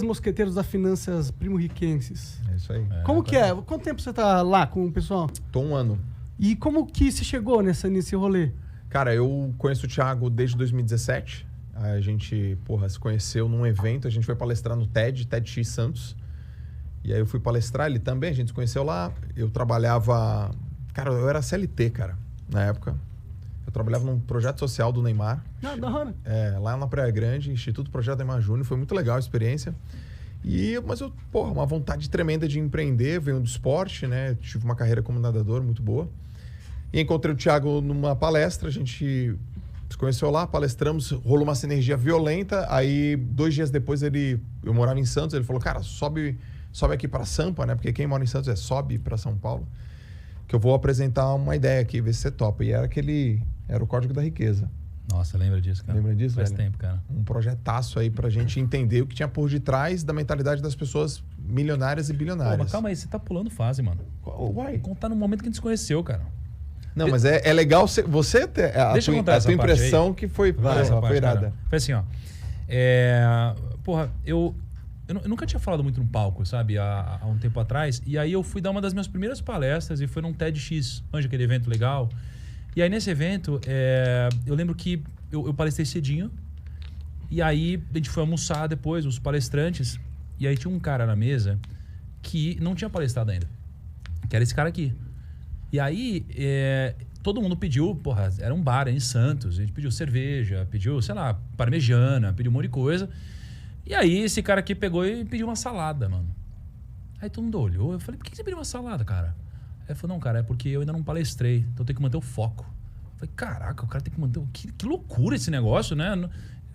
mosqueteiros das finanças primo-riquenses. É isso aí. Como que é? Quanto tempo você tá lá com o pessoal? Tô 1 ano. E como que você chegou nesse rolê? Cara, eu conheço o Thiago desde 2017. A gente, se conheceu num evento. A gente foi palestrar no TEDx Santos. E aí eu fui palestrar, ele também. A gente se conheceu lá. Eu trabalhava... Cara, eu era CLT, cara, na época. Eu trabalhava num projeto social do Neymar. Ah, da hora. Lá na Praia Grande, Instituto Projeto Neymar Júnior. Foi muito legal a experiência. Mas eu, uma vontade tremenda de empreender. Venho do esporte, né? Tive uma carreira como nadador muito boa. E encontrei o Thiago numa palestra. A gente se conheceu lá, palestramos. Rolou uma sinergia violenta. Aí, 2 dias depois, eu morava em Santos. Ele falou, cara, sobe aqui para Sampa, né? Porque quem mora em Santos sobe para São Paulo. Que eu vou apresentar uma ideia aqui, ver se você topa. E era o Código da Riqueza. Nossa, lembra disso, cara? Lembra disso, Faz velho? tempo, cara. Um projetaço aí pra gente entender o que tinha por detrás da mentalidade das pessoas milionárias e bilionárias. Mas calma aí, você tá pulando fase, mano. Uai. Vou contar no momento que a gente se conheceu, cara. Não, mas é legal você ter a Deixa eu contar tua essa parte impressão aí. que foi Foi irada. Foi assim, ó. Eu nunca tinha falado muito no palco, sabe? Há um tempo atrás. E aí eu fui dar uma das minhas primeiras palestras e foi num TEDx, manja, aquele evento legal. E aí nesse evento, eu lembro que eu palestrei cedinho. E aí a gente foi almoçar depois, os palestrantes. E aí tinha um cara na mesa que não tinha palestrado ainda. Que era esse cara aqui. E aí todo mundo pediu, era um bar em Santos. A gente pediu cerveja, pediu, sei lá, parmegiana, pediu um monte de coisa. E aí esse cara aqui pegou e pediu uma salada, mano. Aí todo mundo olhou. Eu falei, por que você pediu uma salada, cara? Aí ele falou, não, cara, é porque eu ainda não palestrei. Então eu tenho que manter o foco. Eu falei, caraca, o cara tem que manter... Que loucura esse negócio, né?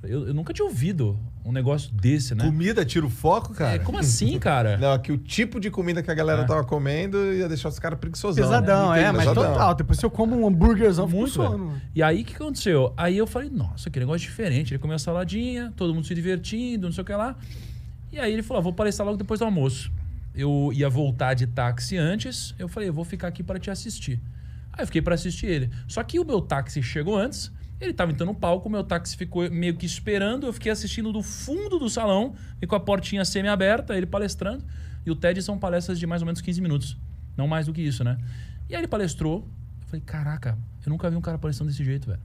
Eu nunca tinha ouvido um negócio desse, né? Comida tira o foco, cara? Como assim, cara? Não, que o tipo de comida que a galera tava comendo ia deixar os caras preguiçosão. Pesadão, né? mas total. Depois se eu como um hambúrguerzão, muito funciona. E aí, o que aconteceu? Aí eu falei, nossa, que negócio diferente. Ele comeu a saladinha, todo mundo se divertindo, não sei o que lá. E aí ele falou, vou palestrar logo depois do almoço. Eu ia voltar de táxi antes. Eu falei, eu vou ficar aqui para te assistir. Aí eu fiquei para assistir ele. Só que o meu táxi chegou antes. Ele tava entrando no palco, o meu táxi ficou meio que esperando. Eu fiquei assistindo do fundo do salão e com a portinha semi-aberta, ele palestrando. E o TED são palestras de mais ou menos 15 minutos. Não mais do que isso, né? E aí ele palestrou. Eu falei, caraca, eu nunca vi um cara palestrando desse jeito, velho.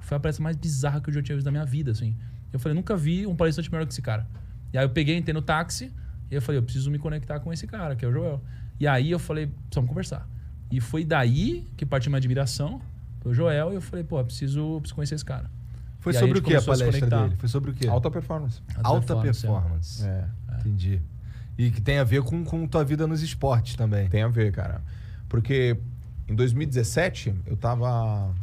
Foi a palestra mais bizarra que eu já tinha visto na minha vida, assim. Eu falei, nunca vi um palestrante melhor que esse cara. E aí eu peguei, entrei no táxi. E eu falei, eu preciso me conectar com esse cara, que é o Joel. E aí eu falei, precisamos conversar. E foi daí que partiu minha admiração. Foi o Joel, e eu falei, preciso conhecer esse cara. Foi E aí sobre a o gente que a começou a se palestra conectar. dele? Foi sobre o quê? Alta performance. Alta performance. Entendi. E que tem a ver com tua vida nos esportes também. Tem a ver, cara. Porque em 2017, eu tava,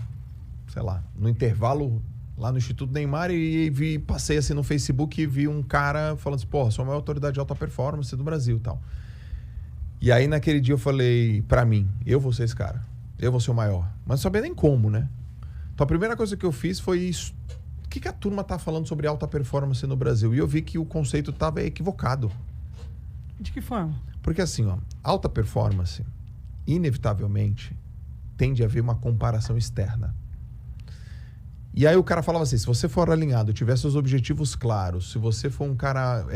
sei lá, no intervalo lá no Instituto Neymar e passei assim no Facebook e vi um cara falando assim, sou a maior autoridade de alta performance do Brasil e tal. E aí naquele dia eu falei pra mim, eu vou ser esse cara. Eu vou ser o maior. Mas não sabia nem como, né? Então a primeira coisa que eu fiz foi isso. O que a turma tá falando sobre alta performance no Brasil? E eu vi que o conceito tava equivocado. De que forma? Porque assim, alta performance, inevitavelmente, tende a haver uma comparação externa. E aí o cara falava assim, se você for alinhado, tiver seus objetivos claros, se você for um cara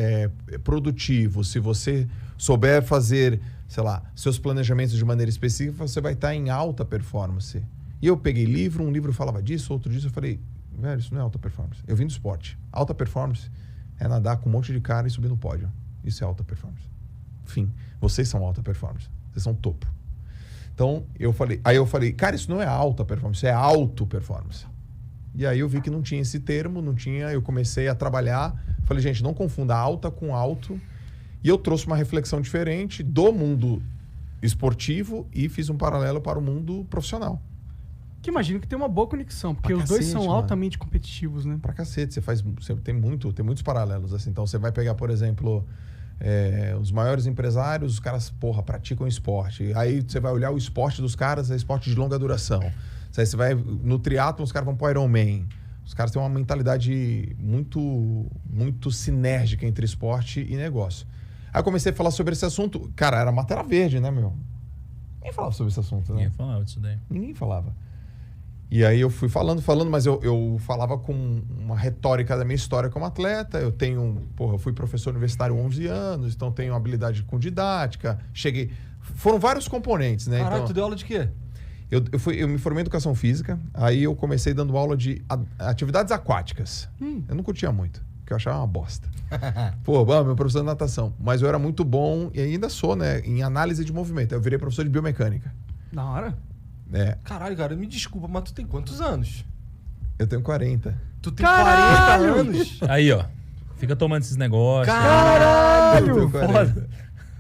produtivo, se você souber fazer, sei lá, seus planejamentos de maneira específica, você vai estar em alta performance. E eu peguei um livro falava disso, outro disso, eu falei, velho, isso não é alta performance. Eu vim do esporte. Alta performance é nadar com um monte de cara e subir no pódio. Isso é alta performance. Enfim, vocês são alta performance. Vocês são topo. Então, eu falei, cara, isso não é alta performance, é auto performance. E aí eu vi que não tinha esse termo, eu comecei a trabalhar. Falei, gente, não confunda alta com alto. E eu trouxe uma reflexão diferente do mundo esportivo e fiz um paralelo para o mundo profissional. Que imagino que tem uma boa conexão, porque Pra os dois cacete, são mano. altamente competitivos, né? Pra cacete, tem muitos paralelos, assim. Então você vai pegar, por exemplo, os maiores empresários, os caras, praticam esporte. Aí você vai olhar o esporte dos caras, é esporte de longa duração. Aí você vai no triatlon, os caras vão pro Ironman. Os caras têm uma mentalidade muito, muito sinérgica entre esporte e negócio. Aí eu comecei a falar sobre esse assunto. Cara, era matéria verde, né, meu? Ninguém falava sobre esse assunto, né? Ninguém falava disso daí. Ninguém falava. E aí eu fui falando, mas eu falava com uma retórica da minha história como atleta. Eu fui professor universitário há 11 anos, então tenho habilidade com didática. Foram vários componentes, né? Caraca, então, tu deu aula de quê? eu me formei em educação física, aí eu comecei dando aula de atividades aquáticas. Eu não curtia muito, porque eu achava uma bosta. Meu professor de natação. Mas eu era muito bom, e ainda sou, né? Em análise de movimento. Eu virei professor de biomecânica. Da hora. Caralho, cara, me desculpa, mas tu tem quantos anos? Eu tenho 40. Tu tem Caralho! 40 anos? Aí, ó. Fica tomando esses negócios. Eu Caralho! tenho 40. Foda.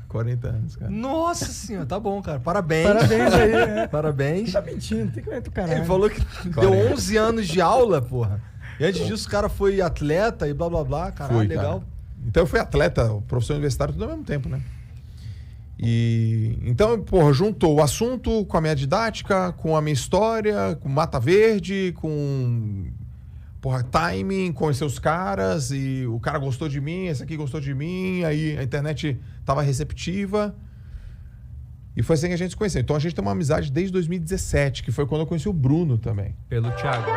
40 anos, cara. Nossa senhora, tá bom, cara. Parabéns. Parabéns aí. Parabéns. Tá mentindo, tem que ver do caralho. Ele falou que deu 11 anos de aula, porra. E antes disso, o cara foi atleta e blá blá blá. Caralho, legal. Cara. Então eu fui atleta, professor universitário, tudo ao mesmo tempo, né? E então, juntou o assunto com a minha didática, com a minha história, com Mata Verde, com timing, conhecer os caras, e o cara gostou de mim, esse aqui gostou de mim, aí a internet tava receptiva. E foi assim que a gente se conheceu. Então a gente tem uma amizade desde 2017, que foi quando eu conheci o Bruno também. Pelo Thiago.